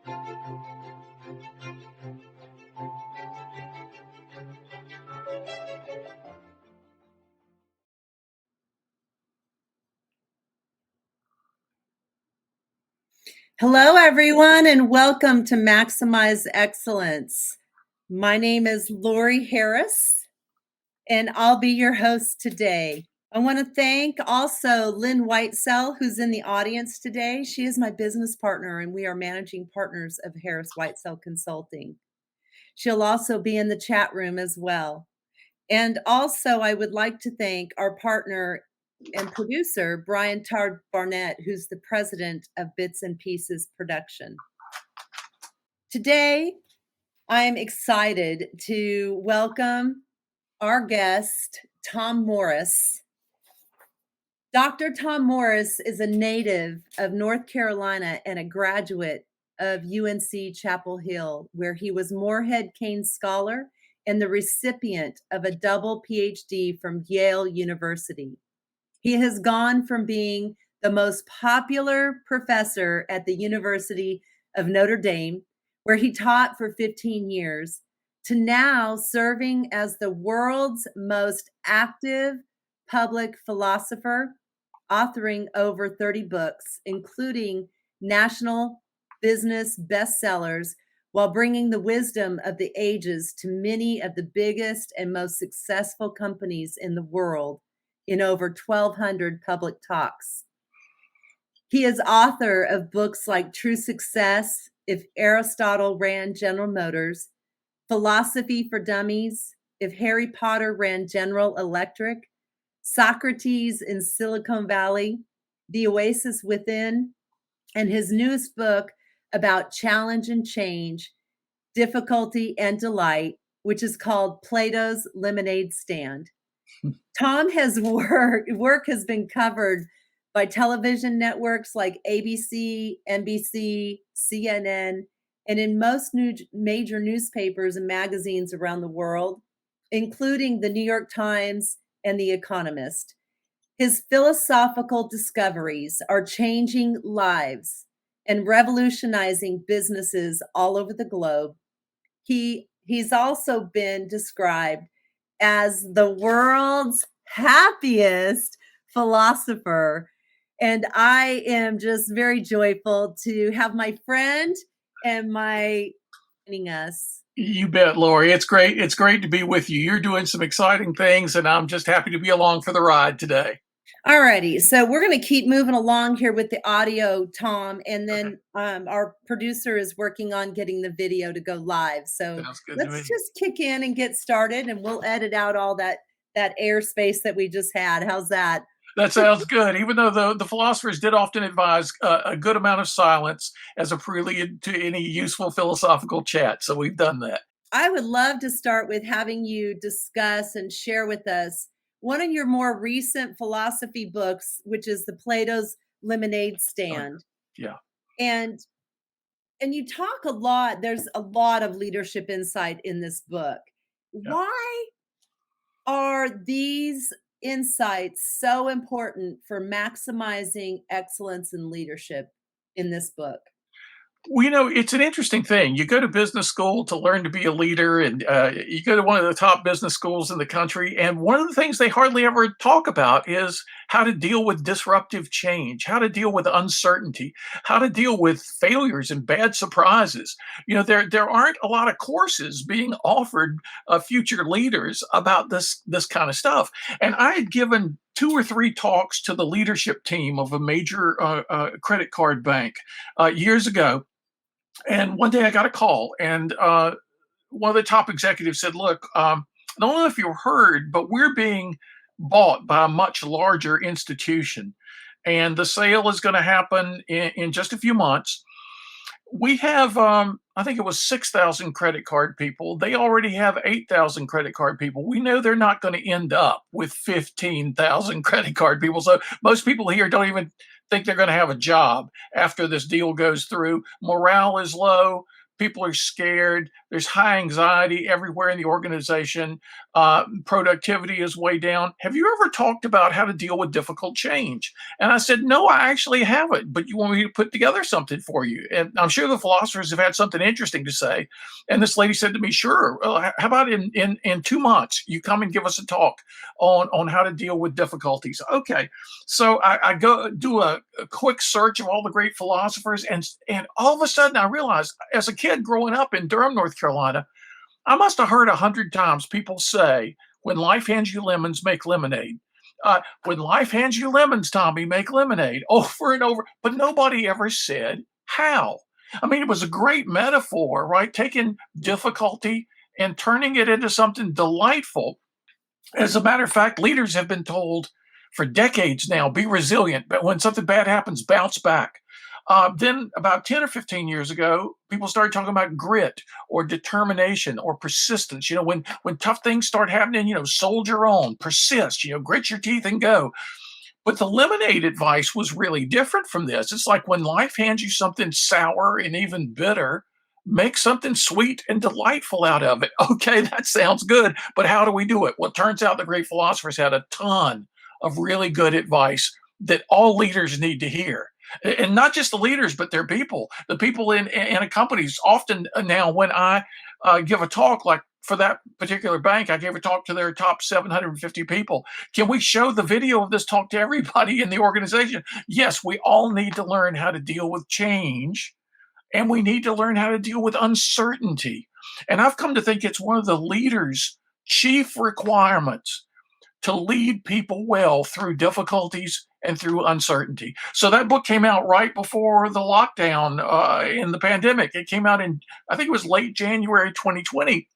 Hello, everyone, and welcome to Maximize Excellence. My name is Lori Harris, and I'll be your host today. I want to thank also Lynn Whitesell, who's in the audience today. She is my business partner, and we are managing partners of Harris Whitesell Consulting. She'll also be in the chat room as well. And also, I would like to thank our partner and producer, Brian Tard Barnett, who's the president of Bits and Pieces Production. Today, I'm excited to welcome our guest, Tom Morris. Dr. Tom Morris is a native of North Carolina and a graduate of UNC Chapel Hill, where he was Moorhead Keynes Scholar and the recipient of a double PhD from Yale University. He has gone from being the most popular professor at the University of Notre Dame, where he taught for 15 years, to now serving as the world's most active public philosopher, authoring over 30 books, including national business bestsellers, while bringing the wisdom of the ages to many of the biggest and most successful companies in the world in over 1,200 public talks. He is author of books like True Success, If Aristotle Ran General Motors, Philosophy for Dummies, If Harry Potter Ran General Electric, Socrates in Silicon Valley, The Oasis Within, and his newest book about challenge and change, difficulty and delight, which is called Plato's Lemonade Stand. Tom has work has been covered by television networks like ABC, NBC, CNN, and in most major newspapers and magazines around the world, including the New York Times and The Economist. His philosophical discoveries are changing lives and revolutionizing businesses all over the globe. He's also been described as the world's happiest philosopher. And I am just very joyful to have my friend and my joining us. You bet, Lori. It's great. It's great to be with you. You're doing some exciting things, and I'm just happy to be along for the ride today. All righty. So we're going to keep moving along here with the audio, Tom, and then our producer is working on getting the video to go live. So let's just kick in and get started, and we'll edit out all that airspace that we just had. How's that? That sounds good. Even though the philosophers did often advise a good amount of silence as a prelude to any useful philosophical chat. So we've done that. I would love to start with having you discuss and share with us one of your more recent philosophy books, which is the Plato's Lemonade Stand. Yeah. And you talk a lot, there's a lot of leadership insight in this book. Yeah. Why are these insights so important for maximizing excellence in leadership in this book? Well, it's an interesting thing. You go to business school to learn to be a leader, and you go to one of the top business schools in the country. And one of the things they hardly ever talk about is how to deal with disruptive change, how to deal with uncertainty, how to deal with failures and bad surprises. There aren't a lot of courses being offered future leaders about this kind of stuff. And I had given 2 or 3 talks to the leadership team of a major credit card bank years ago. And one day I got a call, and one of the top executives said, look, I don't know if you heard, but we're being bought by a much larger institution, and the sale is going to happen in just a few months. We have, I think it was 6,000 credit card people. They already have 8,000 credit card people. We know they're not going to end up with 15,000 credit card people. So most people here don't even think they're going to have a job after this deal goes through. Morale is low. People are scared. There's high anxiety everywhere in the organization. Productivity is way down. Have you ever talked about how to deal with difficult change? And I said, no, I actually haven't, but you want me to put together something for you? And I'm sure the philosophers have had something interesting to say. And this lady said to me, sure, how about in 2 months, you come and give us a talk on how to deal with difficulties? Okay. So I go do a quick search of all the great philosophers. And all of a sudden I realized, as a kid growing up in Durham, North Carolina, I must have heard 100 times people say, when life hands you lemons, make lemonade. When life hands you lemons, Tommy, make lemonade, over and over. But nobody ever said how. I mean, it was a great metaphor, right? Taking difficulty and turning it into something delightful. As a matter of fact, leaders have been told for decades now, be resilient, but when something bad happens, bounce back. Then about 10 or 15 years ago, people started talking about grit or determination or persistence. When tough things start happening, soldier on, persist, grit your teeth and go. But the lemonade advice was really different from this. It's like, when life hands you something sour and even bitter, make something sweet and delightful out of it. Okay, that sounds good, but how do we do it? Well, it turns out the great philosophers had a ton of really good advice that all leaders need to hear. And not just the leaders, but their people. The people in a companies often now, when I give a talk, like for that particular bank, I gave a talk to their top 750 people. Can we show the video of this talk to everybody in the organization? Yes, we all need to learn how to deal with change, and we need to learn how to deal with uncertainty. And I've come to think it's one of the leaders' chief requirements to lead people well through difficulties and through uncertainty. So that book came out right before the lockdown in the pandemic. It came out in, I think it was late January 2020.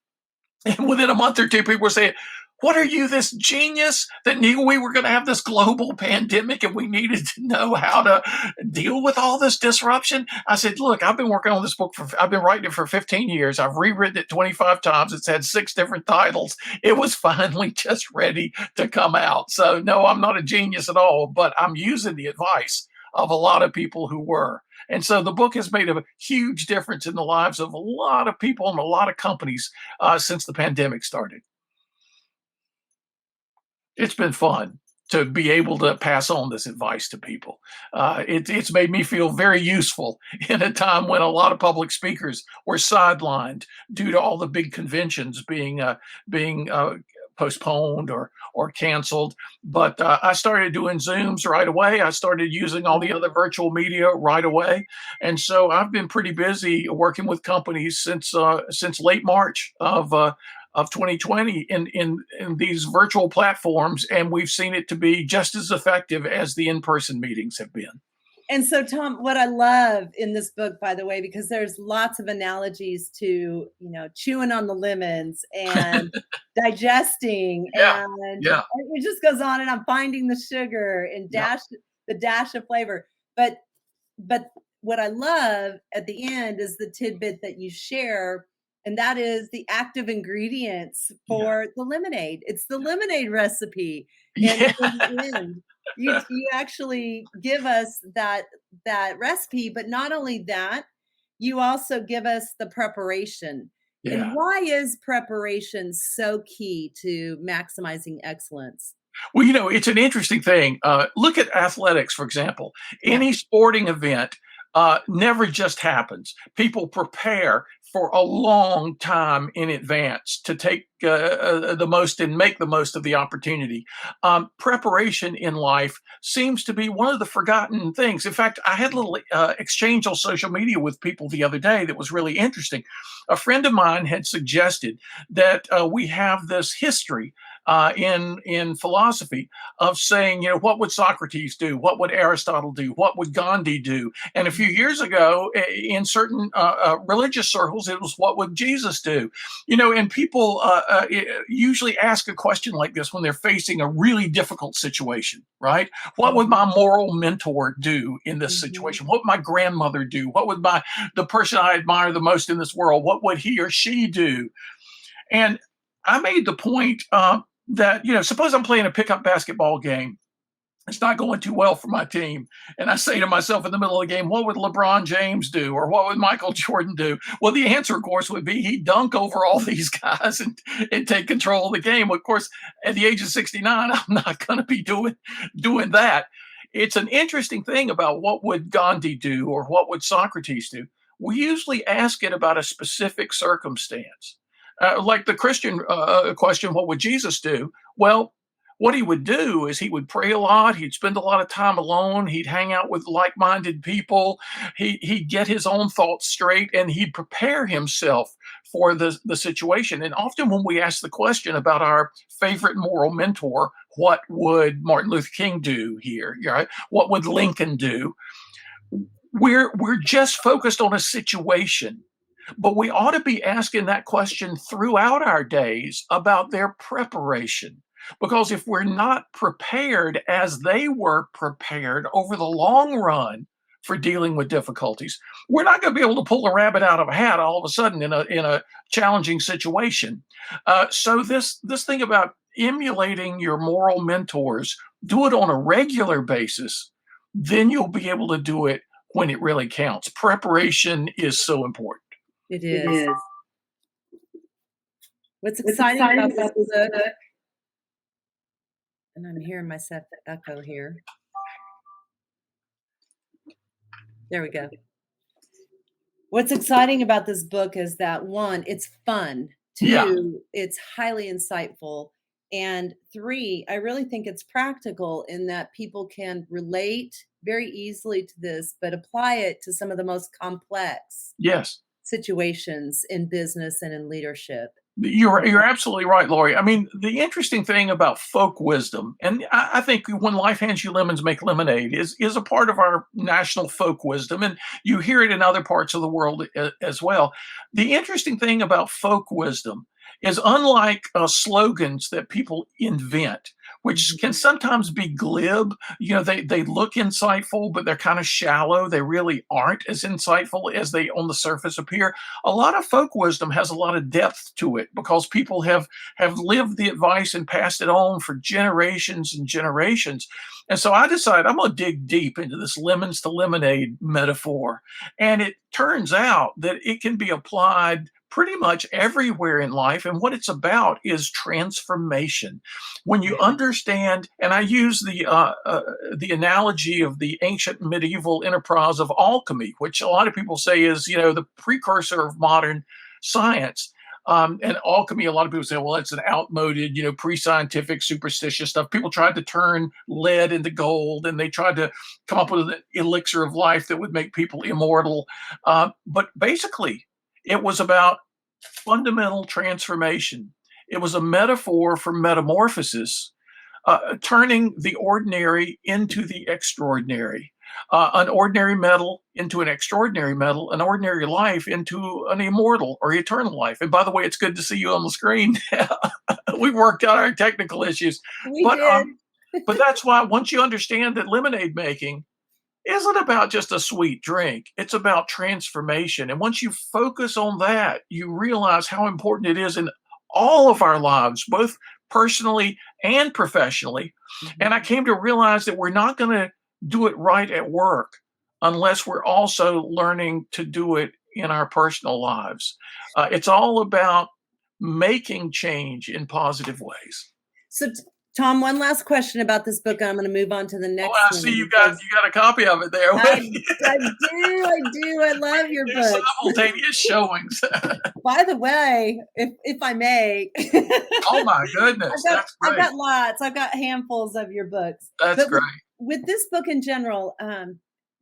And within a month or two, people were saying, what are you, this genius that knew we were going to have this global pandemic and we needed to know how to deal with all this disruption? I said, look, I've been working on this book I've been writing it for 15 years. I've rewritten it 25 times. It's had 6 different titles. It was finally just ready to come out. So no, I'm not a genius at all, but I'm using the advice of a lot of people who were. And so the book has made a huge difference in the lives of a lot of people and a lot of companies since the pandemic started. It's been fun to be able to pass on this advice to people. It's made me feel very useful in a time when a lot of public speakers were sidelined due to all the big conventions being postponed or canceled. But I started doing Zooms right away. I started using all the other virtual media right away, and so I've been pretty busy working with companies since late March of 2020 in these virtual platforms, and we've seen it to be just as effective as the in-person meetings have been. And so, Tom, what I love in this book, by the way, because there's lots of analogies to, chewing on the lemons and digesting, Yeah, and yeah, it just goes on, and I'm finding the sugar and the dash of flavor. But what I love at the end is the tidbit that you share, and that is the active ingredients for the lemonade. It's the lemonade recipe. And yeah. in the end, you actually give us that recipe, but not only that, you also give us the preparation. And Yeah. why is preparation so key to maximizing excellence? Well, it's an interesting thing. Look at athletics, for example. Yeah. Any sporting event never just happens. People prepare for a long time in advance to take the most and make the most of the opportunity. Preparation in life seems to be one of the forgotten things. In fact, I had a little exchange on social media with people the other day that was really interesting. A friend of mine had suggested that we have this history in philosophy of saying, what would Socrates do? What would Aristotle do? What would Gandhi do? And a few years ago, in certain religious circles, it was, what would Jesus do? And people usually ask a question like this when they're facing a really difficult situation, right? What would my moral mentor do in this situation? What would my grandmother do? What would the person I admire the most in this world, what would he or she do? And I made the point that, suppose I'm playing a pickup basketball game it's not going too well for my team. And I say to myself in the middle of the game, what would LeBron James do? Or what would Michael Jordan do? Well, the answer, of course, would be he'd dunk over all these guys and take control of the game. Of course, at the age of 69, I'm not going to be doing that. It's an interesting thing about what would Gandhi do or what would Socrates do. We usually ask it about a specific circumstance. Like the Christian question, what would Jesus do? Well, what he would do is he would pray a lot. He'd spend a lot of time alone. He'd hang out with like-minded people. He'd get his own thoughts straight, and he'd prepare himself for the situation. And often when we ask the question about our favorite moral mentor, what would Martin Luther King do here? Right? What would Lincoln do? We're just focused on a situation, but we ought to be asking that question throughout our days about their preparation. Because if we're not prepared as they were prepared over the long run for dealing with difficulties, we're not going to be able to pull a rabbit out of a hat all of a sudden in a challenging situation. So this thing about emulating your moral mentors, do it on a regular basis, then you'll be able to do it when it really counts. Preparation is so important. It is. What's exciting about this book? And I'm hearing myself echo here. There we go. What's exciting about this book is that, one, it's fun. Two, it's highly insightful. And three, I really think it's practical in that people can relate very easily to this, but apply it to some of the most complex situations in business and in leadership. You're absolutely right, Lori. I mean, the interesting thing about folk wisdom, and I think when life hands you lemons, make lemonade, is a part of our national folk wisdom, and you hear it in other parts of the world as well. The interesting thing about folk wisdom is, unlike slogans that people invent, which can sometimes be glib, they look insightful, but they're kind of shallow. They really aren't as insightful as they on the surface appear. A lot of folk wisdom has a lot of depth to it because people have lived the advice and passed it on for generations and generations. And so I decided I'm going to dig deep into this lemons to lemonade metaphor. And it turns out that it can be applied pretty much everywhere in life. And what it's about is transformation. When you understand, and I use the analogy of the ancient medieval enterprise of alchemy, which a lot of people say is, the precursor of modern science. And alchemy, a lot of people say, well, it's an outmoded, pre-scientific, superstitious stuff. People tried to turn lead into gold, and they tried to come up with an elixir of life that would make people immortal. But basically, it was about fundamental transformation. It was a metaphor for metamorphosis, turning the ordinary into the extraordinary, an ordinary metal into an extraordinary metal, an ordinary life into an immortal or eternal life. And by the way, it's good to see you on the screen. We've worked out our technical issues. We did. But that's why once you understand that lemonade making isn't about just a sweet drink. It's about transformation. And once you focus on that, you realize how important it is in all of our lives, both personally and professionally. And I came to realize that we're not going to do it right at work unless we're also learning to do it in our personal lives. It's all about making change in positive ways. So, Tom, one last question about this book, and I'm going to move on to the next one. I see you got a copy of it there. I do. I love your book. Simultaneous showings. By the way, if I may. Oh my goodness, that's great. I've got lots. I've got handfuls of your books. That's great. With this book in general,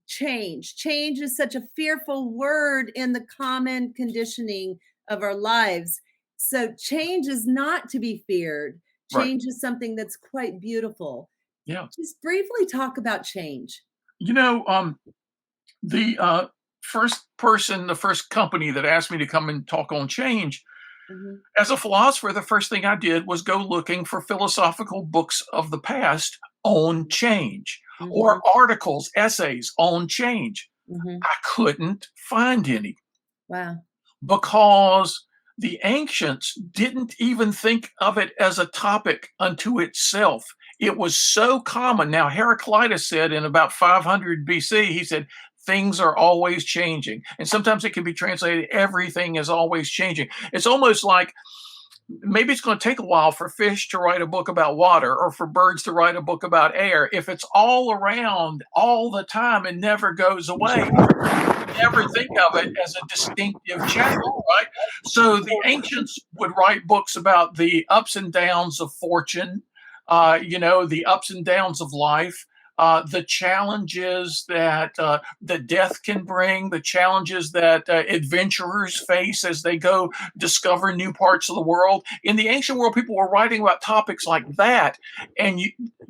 change. Change is such a fearful word in the common conditioning of our lives. So change is not to be feared. Change is something that's quite beautiful. Yeah. Just briefly talk about change. The first company that asked me to come and talk on change, as a philosopher, the first thing I did was go looking for philosophical books of the past on change or articles, essays on change. I couldn't find any. Wow. Because the ancients didn't even think of it as a topic unto itself. It was so common. Now, Heraclitus said in about 500 BC, he said, things are always changing. And sometimes it can be translated, everything is always changing. It's almost like maybe it's going to take a while for fish to write a book about water or for birds to write a book about air. If it's all around all the time and never goes away, never think of it as a distinctive channel, right? So the ancients would write books about the ups and downs of fortune, the ups and downs of life, the challenges that death can bring, the challenges that adventurers face as they go discover new parts of the world. In the ancient world, people were writing about topics like that, and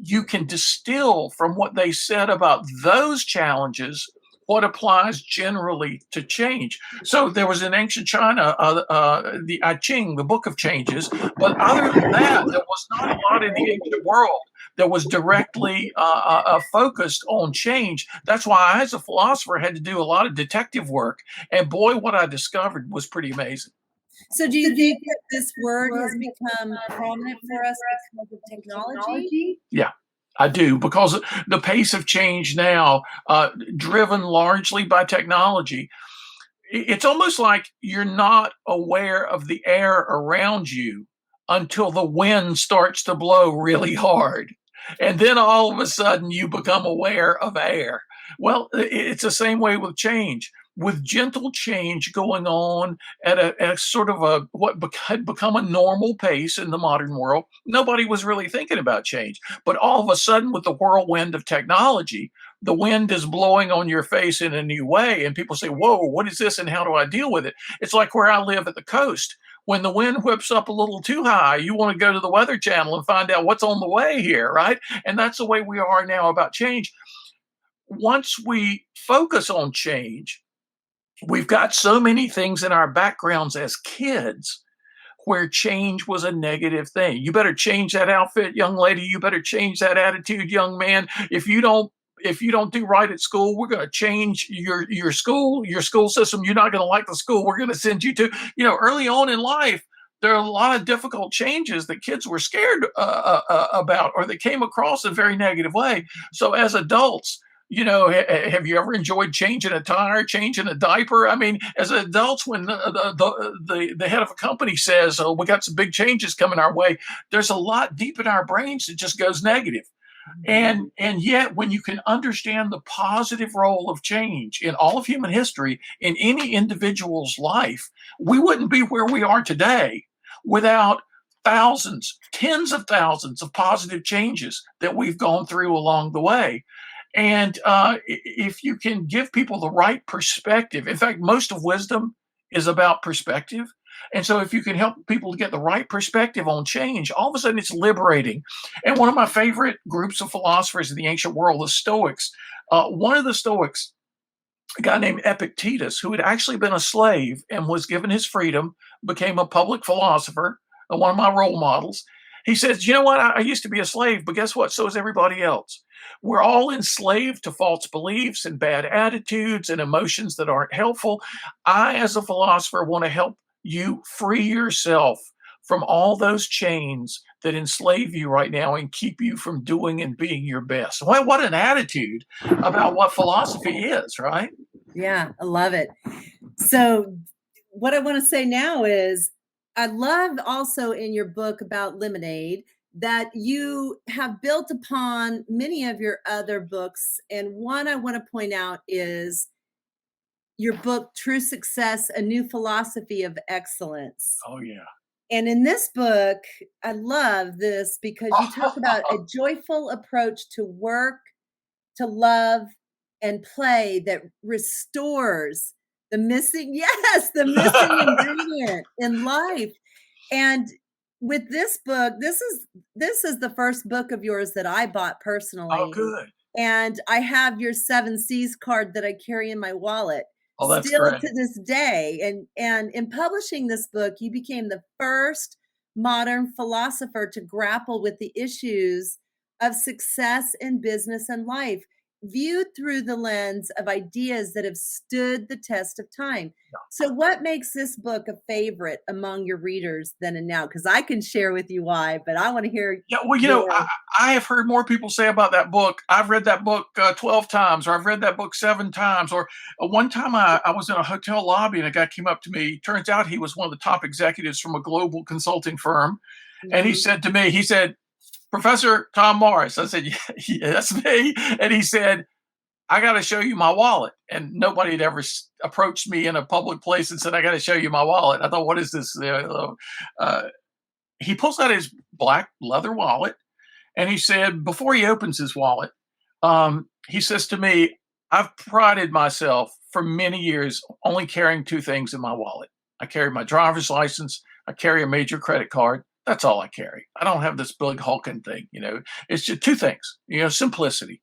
you can distill from what they said about those challenges what applies generally to change. So there was in ancient China, the I Ching, the Book of Changes, but other than that, there was not a lot in the ancient world that was directly focused on change. That's why I, as a philosopher, had to do a lot of detective work. And boy, what I discovered was pretty amazing. So do you think that this word has become prominent for us because of technology? Yeah. I do, because the pace of change now, driven largely by technology, it's almost like you're not aware of the air around you until the wind starts to blow really hard. And then all of a sudden you become aware of air. Well, it's the same way with change. With gentle change going on at a sort of what had become a normal pace in the modern world, nobody was really thinking about change. But all of a sudden, with the whirlwind of technology, the wind is blowing on your face in a new way, and people say, whoa, what is this and how do I deal with it? It's like where I live at the coast. When the wind whips up a little too high, you want to go to the Weather Channel and find out what's on the way here, right? And that's the way we are now about change. Once we focus on change, we've got so many things in our backgrounds as kids where change was a negative thing. You better change that outfit, young lady. You better change that attitude, young man. If you don't do right at school, we're going to change your school system. You're not going to like the school we're going to send you to. Early on in life, there are a lot of difficult changes that kids were scared about, or that came across in a very negative way. So as adults, have you ever enjoyed changing a tire, changing a diaper? I mean, as adults, when the head of a company says, "Oh, we got some big changes coming our way," there's a lot deep in our brains that just goes negative. And yet, when you can understand the positive role of change in all of human history, in any individual's life, we wouldn't be where we are today without thousands, tens of thousands of positive changes that we've gone through along the way. And if you can give people the right perspective, in fact, most of wisdom is about perspective. And so if you can help people to get the right perspective on change, all of a sudden it's liberating. And one of my favorite groups of philosophers in the ancient world, the Stoics, one of the Stoics, a guy named Epictetus, who had actually been a slave and was given his freedom, became a public philosopher, one of my role models. He says, you know what? I used to be a slave, but guess what? So is everybody else. We're all enslaved to false beliefs and bad attitudes and emotions that aren't helpful. I, as a philosopher, want to help you free yourself from all those chains that enslave you right now and keep you from doing and being your best. What an attitude about what philosophy is, right? Yeah, I love it. So what I want to say now is I love also in your book about lemonade that you have built upon many of your other books. And one I want to point out is your book, True Success, A New Philosophy of Excellence. Oh, yeah. And in this book, I love this because you talk about a joyful approach to work, to love, and play that restores the missing ingredient in life. And with this book, this is the first book of yours that I bought personally. Oh, good. And I have your 7 C's card that I carry in my wallet Oh, that's still great. to this day. And in publishing this book, you became the first modern philosopher to grapple with the issues of success in business and life. viewed through the lens of ideas that have stood the test of time. So, what makes this book a favorite among your readers then and now? Because I can share with you why, but I want to hear Yeah, well, your. I have heard more people say about that book. I've read that book 12 times, or I've read that book 7 times. Or one time I was in a hotel lobby and a guy came up to me. Turns out he was one of the top executives from a global consulting firm. And he Mhm. said to me, he said, Professor Tom Morris. I said, yeah, yeah, that's me. And he said, I got to show you my wallet. And nobody had ever approached me in a public place and said, I got to show you my wallet. I thought, what is this? He pulls out his black leather wallet and he said, before he opens his wallet, he says to me, I've prided myself for many years only carrying 2 things in my wallet. I carry my driver's license, I carry a major credit card. That's all I carry. I don't have this big hulking thing, It's just 2 things, simplicity.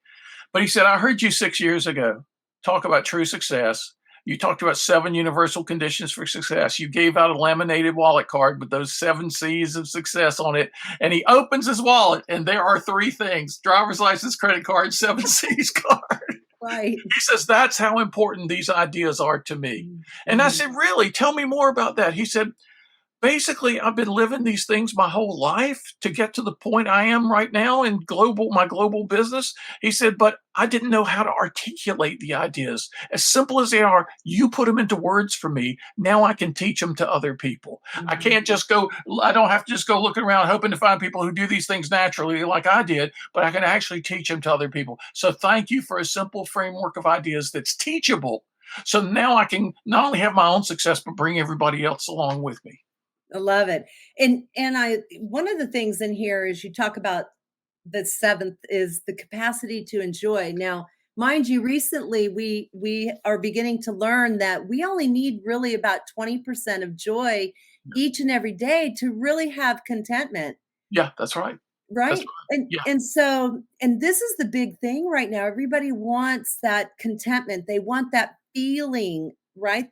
But he said, I heard you 6 years ago talk about true success. You talked about 7 universal conditions for success. You gave out a laminated wallet card with those 7 C's of success on it. And he opens his wallet, and there are 3 things: driver's license, credit card, 7 C's card. Right. He says, that's how important these ideas are to me. And I Mhm. said, really? Tell me more about that. He said, basically, I've been living these things my whole life to get to the point I am right now in my global business. He said, but I didn't know how to articulate the ideas. As simple as they are, you put them into words for me. Now I can teach them to other people. I Mhm. can't just go, I don't have to just go looking around hoping to find people who do these things naturally like I did, but I can actually teach them to other people. So thank you for a simple framework of ideas that's teachable. So now I can not only have my own success, but bring everybody else along with me. I love it. And I one of the things in here is you talk about the seventh is the capacity to enjoy. Now, mind you, recently we are beginning to learn that we only need really about 20% of joy each and every day to really have contentment. Yeah, that's right. That's Right. right. And Yeah, and so and this is the big thing right now. Everybody wants that contentment. They want that feeling, right?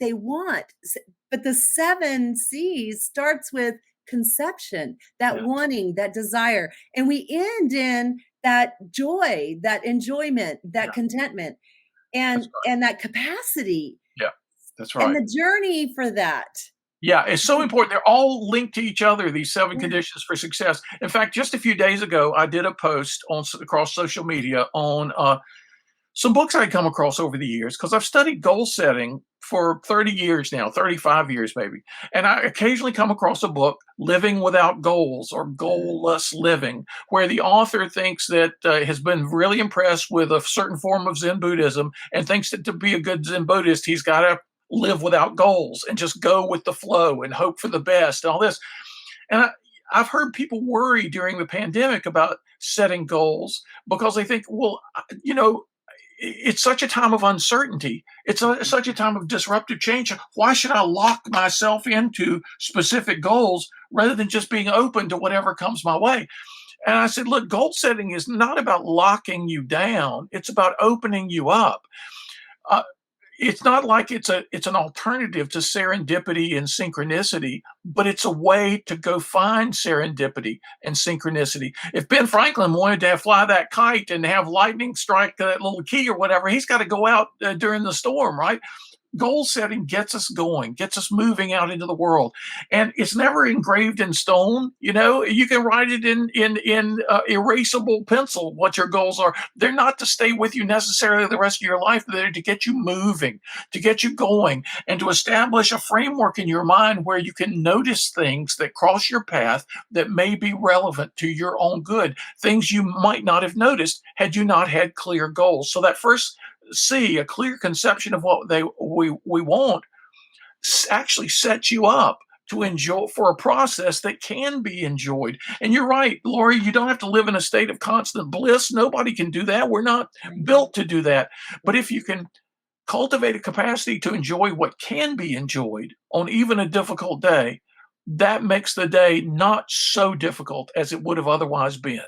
But the 7 C's starts with conception, that yeah, wanting, that desire. And we end in that joy, that enjoyment, that yeah, contentment, that's right. and that capacity Yeah, that's and right. the journey for that. Yeah, it's so important. They're all linked to each other, these 7 Yeah. conditions for success. In fact, just a few days ago, I did a post across social media on some books I'd come across over the years because I've studied goal setting for 30 years now, 35 years maybe. And I occasionally come across a book, Living Without Goals or Goalless Living, where the author thinks that has been really impressed with a certain form of Zen Buddhism and thinks that to be a good Zen Buddhist, he's got to live without goals and just go with the flow and hope for the best and all this. And I've heard people worry during the pandemic about setting goals because they think, well, it's such a time of uncertainty. Such a time of disruptive change. Why should I lock myself into specific goals rather than just being open to whatever comes my way? And I said, look, goal setting is not about locking you down. It's about opening you up. Uh, it's not like it's an alternative to serendipity and synchronicity, but it's a way to go find serendipity and synchronicity. If Ben Franklin wanted to fly that kite and have lightning strike that little key or whatever, he's got to go out during the storm, right? Goal setting gets us going, gets us moving out into the world, and it's never engraved in stone. You can write it in erasable pencil what your goals are. They're not to stay with you necessarily the rest of your life. They're to get you moving, to get you going, and to establish a framework in your mind where you can notice things that cross your path that may be relevant to your own good, things you might not have noticed had you not had clear goals. So that first see a clear conception of what we want actually sets you up to enjoy for a process that can be enjoyed. And you're right, Lori, you don't have to live in a state of constant bliss. Nobody can do that. We're not built to do that. But if you can cultivate a capacity to enjoy what can be enjoyed on even a difficult day, that makes the day not so difficult as it would have otherwise been.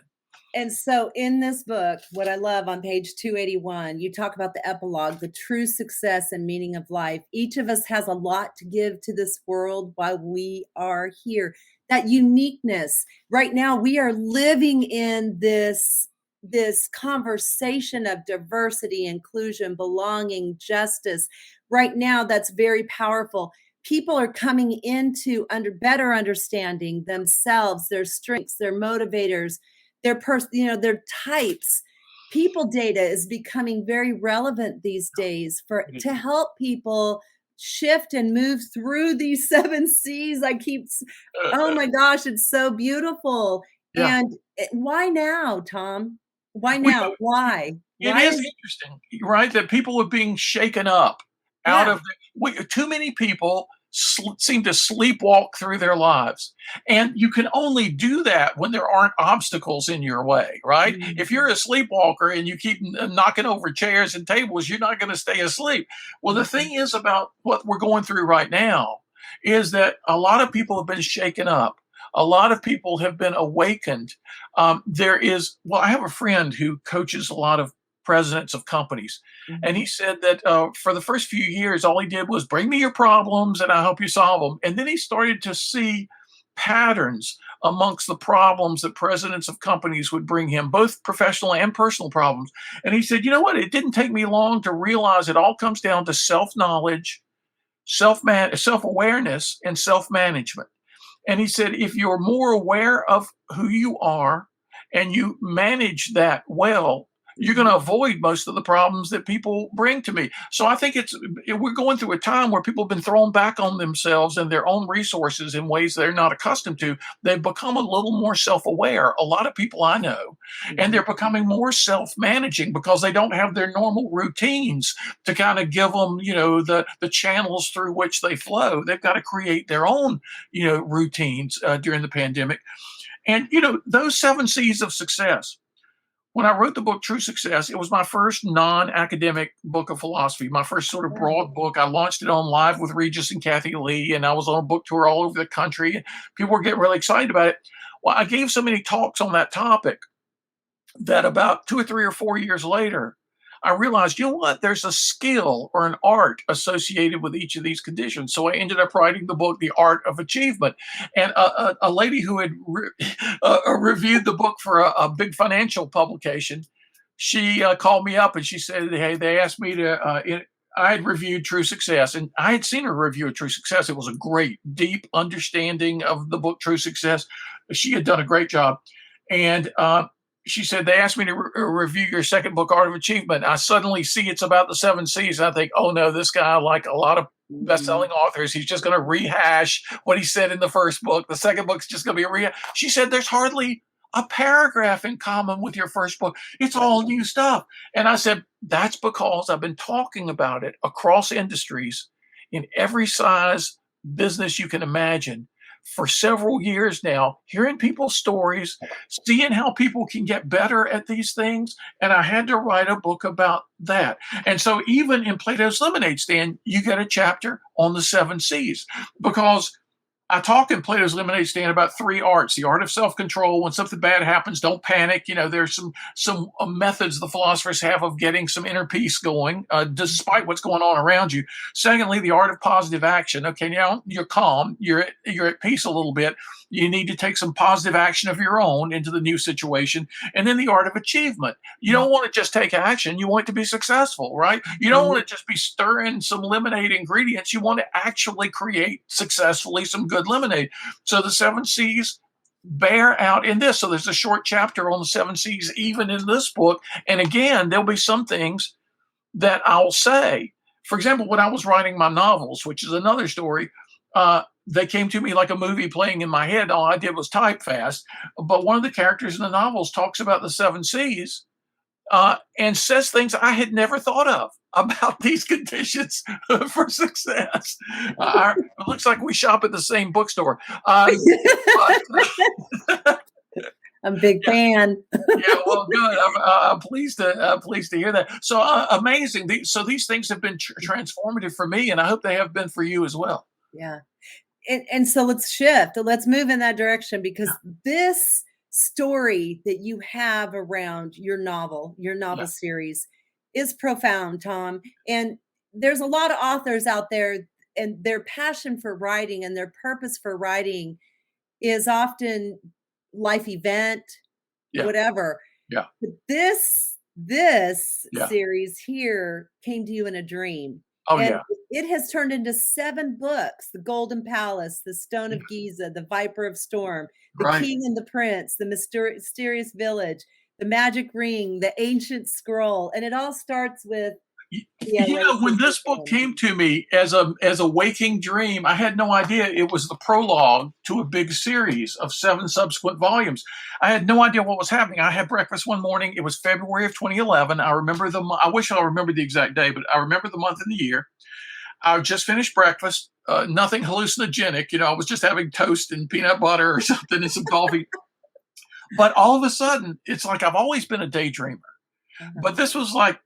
And so in this book, what I love on page 281, you talk about the epilogue, the true success and meaning of life. Each of us has a lot to give to this world while we are here. That uniqueness. Right now, we are living in this this conversation of diversity, inclusion, belonging, justice. Right now, that's very powerful. People are coming into better understanding themselves, their strengths, their motivators, their types. People data is becoming very relevant these days to help people shift and move through these 7 C's. Oh my gosh, it's so beautiful. Yeah. And why now, Tom? Why We now? Why? It Why is is interesting, right? That people are being shaken up out yeah. of too many people seem to sleepwalk through their lives. And you can only do that when there aren't obstacles in your way, right? If you're a sleepwalker and you keep knocking over chairs and tables, you're not going to stay asleep. Well, the thing is about what we're going through right now is that a lot of people have been shaken up. A lot of people have been awakened. I have a friend who coaches a lot of presidents of companies. And he said that for the first few years, all he did was bring me your problems and I'll help you solve them. And then he started to see patterns amongst the problems that presidents of companies would bring him, both professional and personal problems. And he said, you know what? It didn't take me long to realize it all comes down to self knowledge, self awareness, and self management. And he said, if you're more aware of who you are and you manage that well, you're going to avoid most of the problems that people bring to me. So I think we're going through a time where people have been thrown back on themselves and their own resources in ways they're not accustomed to. They've become a little more self-aware. A lot of people I know, and they're becoming more self-managing because they don't have their normal routines to kind of give them, the channels through which they flow. They've got to create their own, routines during the pandemic. And, those 7 C's of success. When I wrote the book True Success, it was my first non-academic book of philosophy, my first sort of broad book. I launched it on Live with Regis and Kathy Lee, and I was on a book tour all over the country. People were getting really excited about it. Well, I gave so many talks on that topic that about 2 or 3 or 4 years later, I realized, you know what? There's a skill or an art associated with each of these conditions. So I ended up writing the book, The Art of Achievement. And a lady who had reviewed the book for a big financial publication, she called me up and she said, hey, they asked me I had reviewed True Success, and I had seen her review of True Success. It was a great, deep understanding of the book True Success. She had done a great job. And she said, they asked me to review your second book, Art of Achievement. I suddenly see it's about the 7 C's. I think, oh no, this guy, like a lot of best-selling authors, he's just going to rehash what he said in the first book. The second book's just going to be a rehash. She said, there's hardly a paragraph in common with your first book. It's all new stuff. And I said, that's because I've been talking about it across industries in every size business you can imagine for several years now, hearing people's stories, seeing how people can get better at these things. And I had to write a book about that. And so even in Plato's Lemonade Stand, you get a chapter on the 7 C's because I talk in Plato's Lemonade Stand about 3 arts: the art of self-control. When something bad happens, don't panic. There's some methods the philosophers have of getting some inner peace going, despite what's going on around you. Secondly, the art of positive action. Okay, now you're calm, you're at peace a little bit. You need to take some positive action of your own into the new situation. And then the art of achievement. You don't want to just take action. You want it to be successful, right? You don't want to just be stirring some lemonade ingredients. You want to actually create successfully some good lemonade. So the 7 C's bear out in this. So there's a short chapter on the 7 C's even in this book. And again, there'll be some things that I'll say. For example, when I was writing my novels, which is another story, they came to me like a movie playing in my head. All I did was type fast. But one of the characters in the novels talks about the 7 C's and says things I had never thought of about these conditions for success. It looks like we shop at the same bookstore. But, I'm a big fan. Yeah, well, good. I'm pleased to hear that. So amazing. So these things have been transformative for me, and I hope they have been for you as well. Yeah. And so let's shift. Let's move in that direction because this story that you have around your novel series is profound, Tom. And there's a lot of authors out there, and their passion for writing and their purpose for writing is often life event, Yeah. whatever. Yeah. But this Yeah. series here came to you in a dream, Oh, and yeah. it has turned into 7 books: The Golden Palace, The Stone Yeah. of Giza, The Viper of Storm, The Right. King and the Prince, The Mysterious Village, The Magic Ring, The Ancient Scroll, and it all starts with the When oasis this book within. came to me as a waking dream, I had no idea it was the prologue to a big series of 7 subsequent volumes. I had no idea what was happening. I had breakfast one morning. It was February of 2011. I remember I wish I remembered the exact day, but I remember the month and the year. I just finished breakfast, nothing hallucinogenic. I was just having toast and peanut butter or something and some coffee. But all of a sudden, it's like I've always been a daydreamer. But Uh-huh. this was like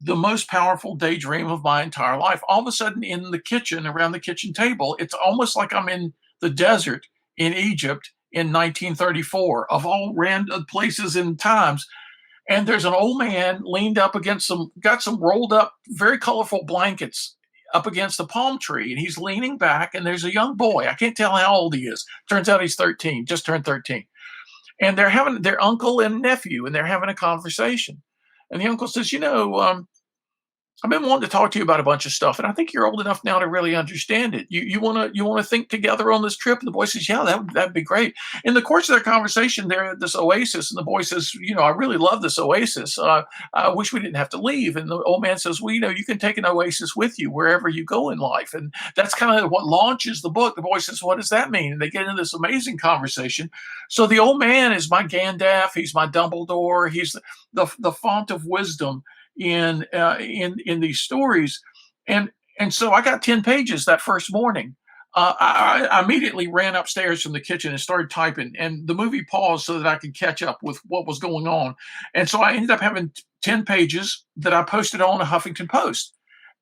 the most powerful daydream of my entire life. All of a sudden, in the kitchen, around the kitchen table, it's almost like I'm in the desert in Egypt in 1934, of all random places and times. And there's an old man leaned up against got some rolled up, very colorful blankets up against the palm tree. And he's leaning back, and there's a young boy. I can't tell how old he is. Turns out he's 13, just turned 13. And they're having their uncle and nephew, and they're having a conversation. And the uncle says, I've been wanting to talk to you about a bunch of stuff, and I think you're old enough now to really understand it. You wanna think together on this trip? And the boy says, "Yeah, that'd be great." In the course of their conversation, they're at this oasis, and the boy says, "I really love this oasis. I wish we didn't have to leave." And the old man says, "Well, you can take an oasis with you wherever you go in life," and that's kind of what launches the book. The boy says, "What does that mean?" And they get into this amazing conversation. So the old man is my Gandalf. He's my Dumbledore. He's the font of wisdom in these stories, and so I got 10 pages that first morning. I immediately ran upstairs from the kitchen and started typing, and the movie paused so that I could catch up with what was going on. And so I ended up having 10 pages that I posted on a Huffington Post.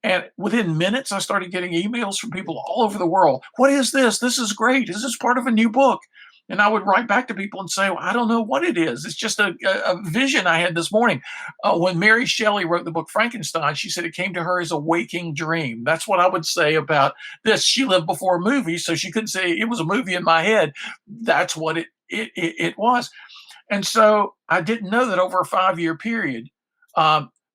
And within minutes, I started getting emails from people all over the world. What is this? This is great. Is this part of a new book? And I would write back to people and say, well, I don't know what it is. It's just a vision I had this morning. When Mary Shelley wrote the book Frankenstein, she said it came to her as a waking dream. That's what I would say about this. She lived before a movie, so she couldn't say it was a movie in my head. That's what it was. And so I didn't know that over a 5-year period,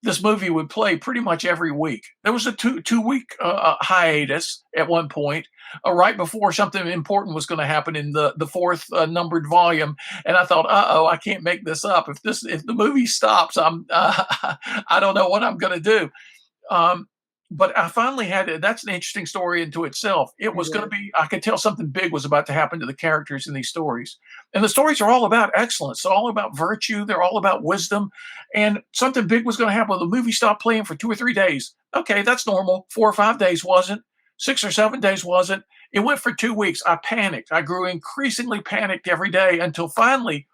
this movie would play pretty much every week. There was a two-week hiatus at one point, right before something important was going to happen in the fourth numbered volume, and I thought, I can't make this up. If the movie stops, I don't know what I'm going to do. But I finally had it. That's an interesting story into itself. It It was going to is. be, I could tell something big was about to happen to the characters in these stories. And the stories are all about excellence. They're all about virtue. They're all about wisdom. And something big was going to happen. The movie stopped playing for 2 or 3 days. Okay, that's normal. 4 or 5 days wasn't. 6 or 7 days wasn't. It went for 2 weeks. I panicked. I grew increasingly panicked every day until finally,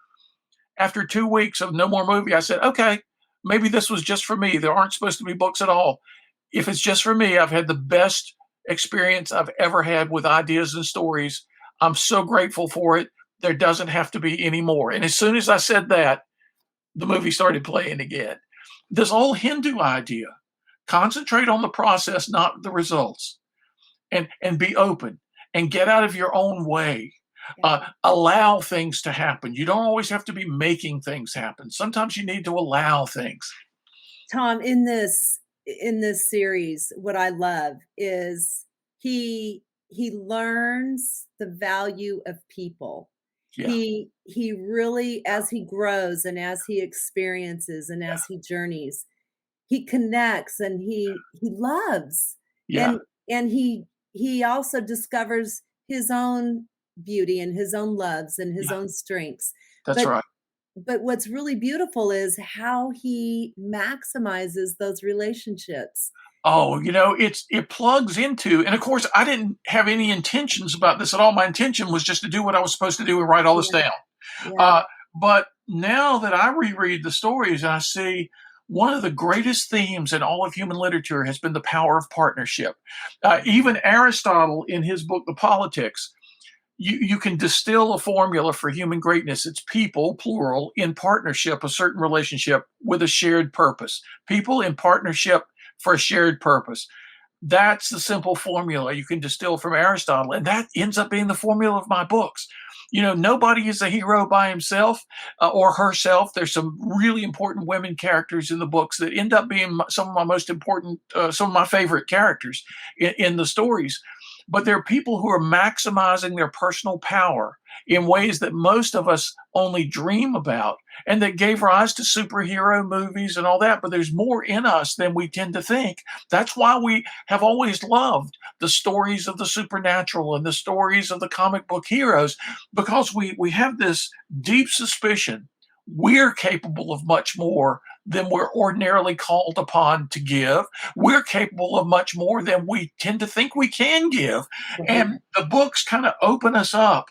after 2 weeks of no more movie, I said, okay, maybe this was just for me. There aren't supposed to be books at all. If it's just for me, I've had the best experience I've ever had with ideas and stories. I'm so grateful for it. There doesn't have to be any more. And as soon as I said that, the movie started playing again. This whole Hindu idea, concentrate on the process, not the results, and be open and get out of your own way. Yeah. Allow things to happen. You don't always have to be making things happen. Sometimes you need to allow things. Tom, in this series, what I love is he learns the value of people. Yeah, He really, as he grows and as he experiences and yeah, as he journeys, he connects and he loves, yeah, and he also discovers his own beauty and his own loves and his yeah. own strengths. That's But right. what's really beautiful is how he maximizes those relationships. Oh, it plugs into, and of course, I didn't have any intentions about this at all. My intention was just to do what I was supposed to do and write all this Yeah, down. yeah, Uh, but now that I reread the stories, I see one of the greatest themes in all of human literature has been the power of partnership. Even Aristotle, in his book, The Politics, you can distill a formula for human greatness. It's people, plural, in partnership, a certain relationship with a shared purpose. People in partnership for a shared purpose. That's the simple formula you can distill from Aristotle, and that ends up being the formula of my books. Nobody is a hero by himself or herself. There's some really important women characters in the books that end up being some of my most important, some of my favorite characters in the stories. But there are people who are maximizing their personal power in ways that most of us only dream about, and that gave rise to superhero movies and all that. But there's more in us than we tend to think. That's why we have always loved the stories of the supernatural and the stories of the comic book heroes, because we have this deep suspicion we're capable of much more than we're ordinarily called upon to give. We're capable of much more than we tend to think we can give. Right. And the books kind of open us up.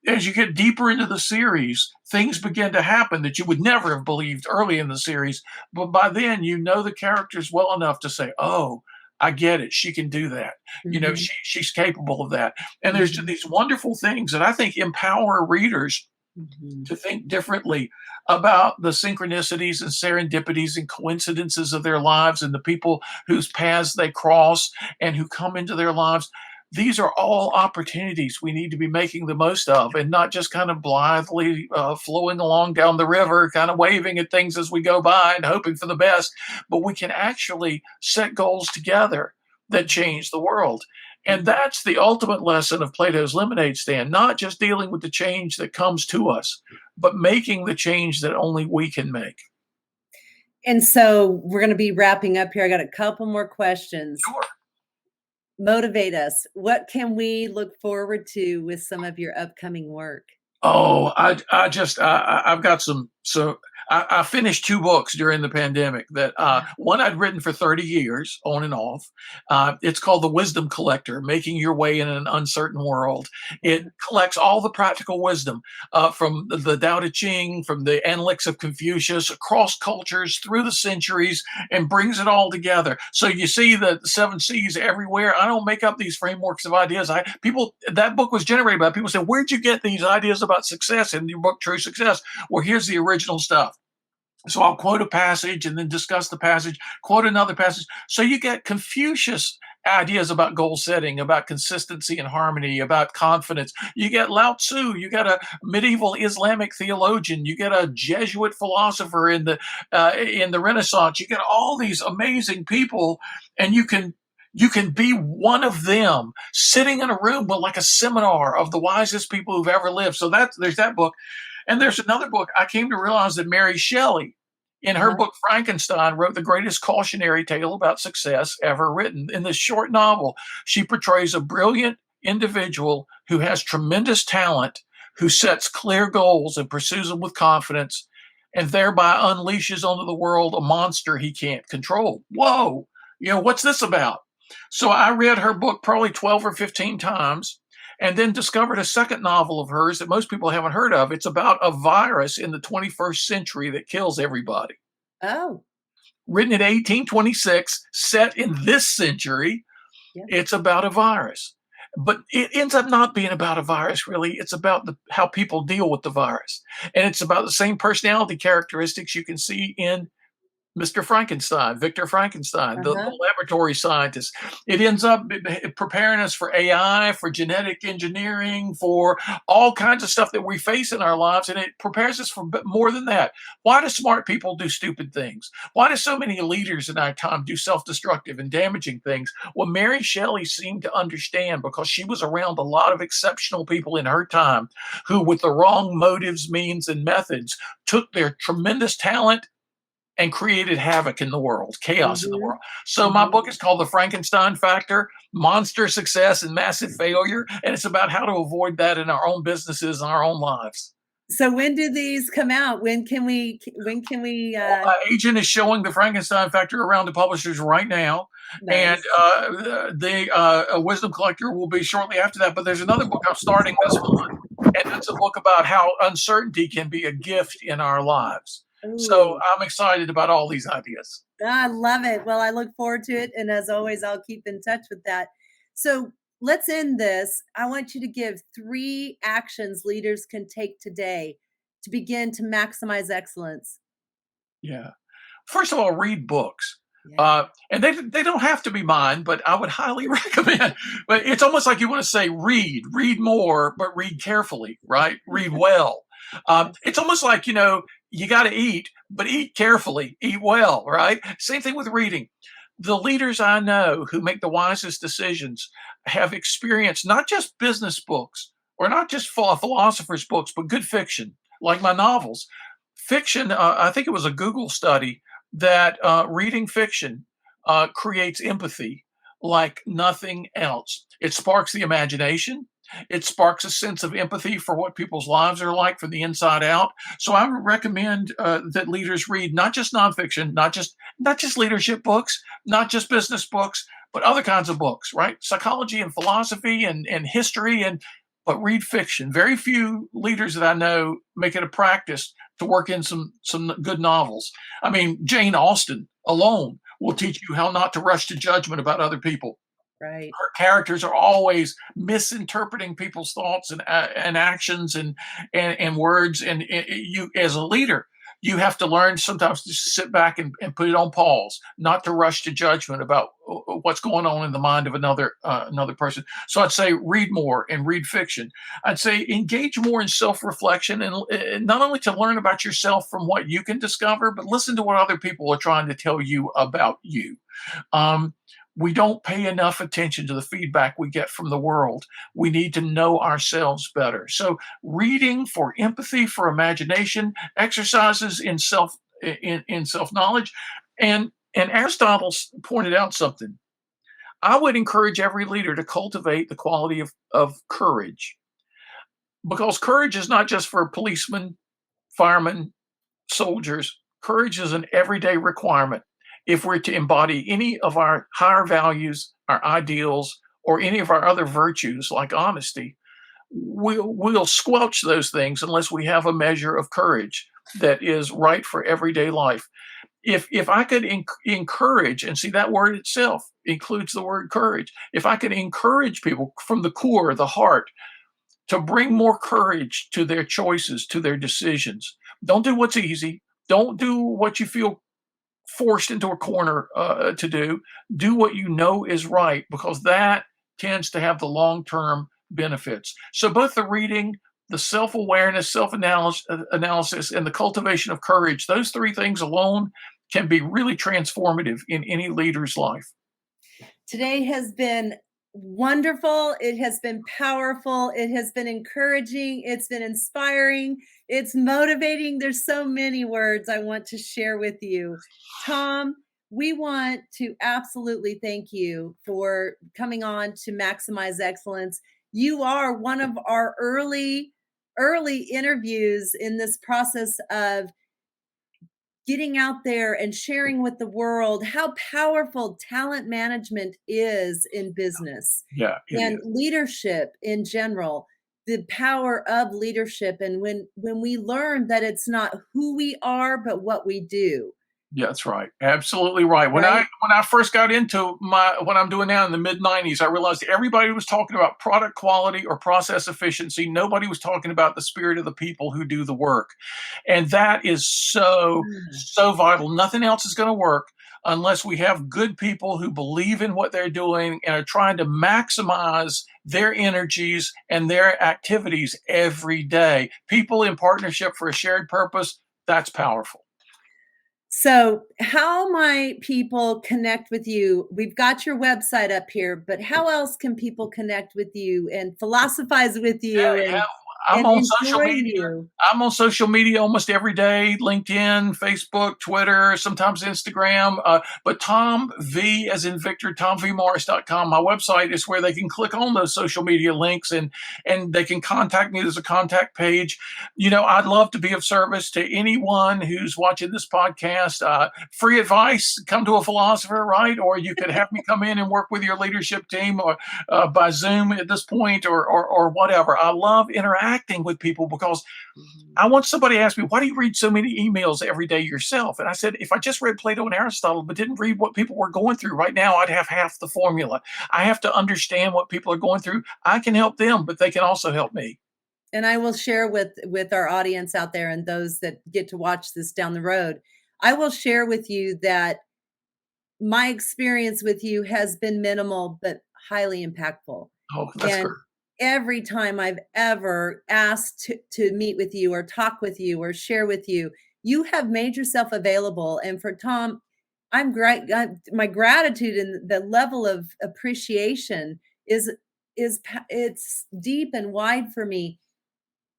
As you get deeper into the series, things begin to happen that you would never have believed early in the series. But by then, you know the characters well enough to say, oh, I get it. She can do that. Mhm. She's capable of that. And there's Mhm. these wonderful things that I think empower readers Mhm. to think differently about the synchronicities and serendipities and coincidences of their lives and the people whose paths they cross and who come into their lives. These are all opportunities we need to be making the most of, and not just kind of blithely flowing along down the river, kind of waving at things as we go by and hoping for the best. But we can actually set goals together that change the world. And Mhm. that's the ultimate lesson of Plato's lemonade stand, not just dealing with the change that comes to us, but making the change that only we can make. And so we're gonna be wrapping up here. I got a couple more questions. Sure. Motivate us. What can we look forward to with some of your upcoming work? Oh, I've got I finished two books during the pandemic that one I'd written for 30 years on and off. It's called The Wisdom Collector: Making Your Way in an Uncertain World. It collects all the practical wisdom from the Tao Te Ching, from the Analects of Confucius, across cultures through the centuries, and brings it all together. So you see the seven C's everywhere. I don't make up these frameworks of ideas. That book was generated by people saying, "Where'd you get these ideas about success in your book, True Success?" Well, here's the original stuff. So I'll quote a passage and then discuss the passage, quote another passage. So you get Confucius ideas about goal setting, about consistency and harmony, about confidence. You get Lao Tzu, you get a medieval Islamic theologian, you get a Jesuit philosopher in the Renaissance. You get all these amazing people, and you can be one of them sitting in a room with like a seminar of the wisest people who've ever lived. So there's that book. And there's another book. I came to realize that Mary Shelley, in her Uh-huh. book Frankenstein, wrote the greatest cautionary tale about success ever written. In this short novel, she portrays a brilliant individual who has tremendous talent, who sets clear goals and pursues them with confidence, and thereby unleashes onto the world a monster he can't control. Whoa, what's this about? So I read her book probably 12 or 15 times, and then discovered a second novel of hers that most people haven't heard of. It's about a virus in the 21st century that kills everybody. Oh, Written in 1826, set in this century, yeah. it's about a virus. But it ends up not being about a virus, really. It's about how people deal with the virus. And it's about the same personality characteristics you can see in Mr. Frankenstein, Victor Frankenstein, the Uh-huh. laboratory scientist. It ends up preparing us for AI, for genetic engineering, for all kinds of stuff that we face in our lives. And it prepares us for more than that. Why do smart people do stupid things? Why do so many leaders in our time do self destructive and damaging things? Well, Mary Shelley seemed to understand, because she was around a lot of exceptional people in her time who, with the wrong motives, means, and methods, took their tremendous talent and created havoc in the world, chaos in the Mhm. world. So my Mhm. book is called The Frankenstein Factor: Monster Success and Massive Failure, and it's about how to avoid that in our own businesses and our own lives. So when do these come out? When can we Well, my agent is showing The Frankenstein Factor around to publishers right now, and nice. the Wisdom Collector will be shortly after that. But there's another book I'm starting this month, and that's a book about how uncertainty can be a gift in our lives. So Ooh, I'm excited about all these ideas. I love it. Well, I look forward to it, and as always, I'll keep in touch with that. So, let's end this. I want you to give 3 actions leaders can take today to begin to maximize excellence. Yeah. First of all, read books. Yeah. And they don't have to be mine, but I would highly recommend. But it's almost like you want to say read more, but read carefully, right? Read well. It's almost like, you got to eat, but eat carefully, eat well, right? Same thing with reading. The leaders I know who make the wisest decisions have experienced not just business books or not just philosophers' books, but good fiction, like my novels. Fiction, I think it was a Google study that reading fiction creates empathy like nothing else. It sparks the imagination. It sparks a sense of empathy for what people's lives are like from the inside out. So I would recommend that leaders read not just nonfiction, not just leadership books, not just business books, but other kinds of books, right? Psychology and philosophy and history, but read fiction. Very few leaders that I know make it a practice to work in some good novels. I mean, Jane Austen alone will teach you how not to rush to judgment about other people. Right. Her characters are always misinterpreting people's thoughts and actions and words. And you, as a leader, you have to learn sometimes to sit back and put it on pause, not to rush to judgment about what's going on in the mind of another person. So I'd say read more and read fiction. I'd say engage more in self-reflection and not only to learn about yourself from what you can discover, but listen to what other people are trying to tell you about you. Um, we don't pay enough attention to the feedback we get from the world. We need to know ourselves better. So, reading for empathy, for imagination, exercises in self knowledge, and Aristotle pointed out something. I would encourage every leader to cultivate the quality of courage, because courage is not just for policemen, firemen, soldiers. Courage is an everyday requirement if we're to embody any of our higher values, our ideals, or any of our other virtues like honesty. We'll squelch those things unless we have a measure of courage that is right for everyday life. If I could encourage, and see, that word itself includes the word courage. If I could encourage people from the core, the heart, to bring more courage to their choices, to their decisions. Don't do what's easy. Don't do what you feel forced into a corner to do. Do what you know is right, because that tends to have the long term benefits. So, both the reading, the self awareness, self analysis, and the cultivation of courage, those three things alone can be really transformative in any leader's life. Today has been wonderful. It has been powerful. It has been encouraging. It's been inspiring. It's motivating. There's so many words I want to share with you. Tom, we want to absolutely thank you for coming on to Maximize Excellence. You are one of our early interviews in this process of getting out there and sharing with the world how powerful talent management is in business Yeah, it and is. leadership in general, the power of leadership. And when we learn that it's not who we are but what we do, Yeah, that's right. Absolutely right. When I right? when I first got into what I'm doing now in the mid '90s, I realized everybody was talking about product quality or process efficiency. Nobody was talking about the spirit of the people who do the work, and that is so vital. Nothing else is going to work unless we have good people who believe in what they're doing and are trying to maximize their energies and their activities every day. People in partnership for a shared purpose. That's powerful. So, how might people connect with you? We've got your website up here, but how else can people connect with you and philosophize with Yeah, you yeah. I'm and on social enjoy media. you? I'm on social media almost every day: LinkedIn, Facebook, Twitter, sometimes Instagram. But Tom V, as in Victor, TomVMorris.com. My website is where they can click on those social media links and they can contact me. There's a contact page. I'd love to be of service to anyone who's watching this podcast. Free advice: come to a philosopher, right? Or you could have me come in and work with your leadership team, or by Zoom at this point, or whatever. I love interacting with people because Mhm. I want somebody to ask me, why do you read so many emails every day yourself? And I said, if I just read Plato and Aristotle but didn't read what people were going through right now, I'd have half the formula. I have to understand what people are going through. I can help them, but they can also help me. And I will share with our audience out there and those that get to watch this down the road. I will share with you that my experience with you has been minimal, but highly impactful. Oh, that's And great. every time I've ever asked to meet with you or talk with you or share with you, you have made yourself available. And for Tom, I'm great. My gratitude and the level of appreciation it's deep and wide for me.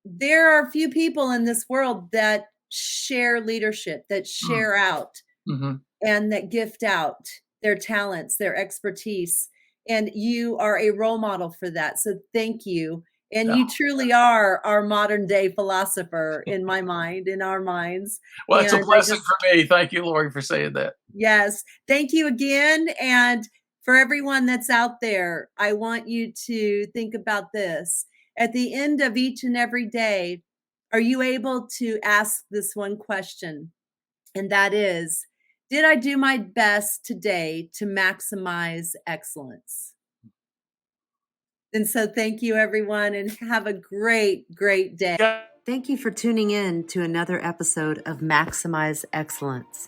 There are a few people in this world that share leadership, that Mm. share out Hmm. and that gift out their talents, their expertise. And you are a role model for that. So thank you. And Yeah. you truly are our modern day philosopher in my mind, in our minds. Well, it's a And I blessing just, for me. Thank you, Lori, for saying that. yes, thank you again. And for everyone that's out there, I want you to think about this. At the end of each and every day, are you able to ask this one question? And that is, did I do my best today to maximize excellence? And so thank you, everyone, and have a great, great day. Yeah. Thank you for tuning in to another episode of Maximize Excellence.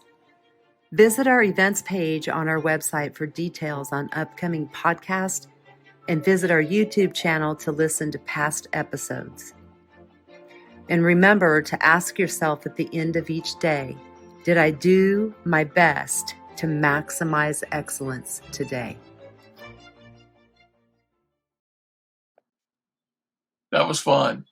Visit our events page on our website for details on upcoming podcasts and visit our YouTube channel to listen to past episodes. And remember to ask yourself at the end of each day, did I do my best to maximize excellence today? That was fun.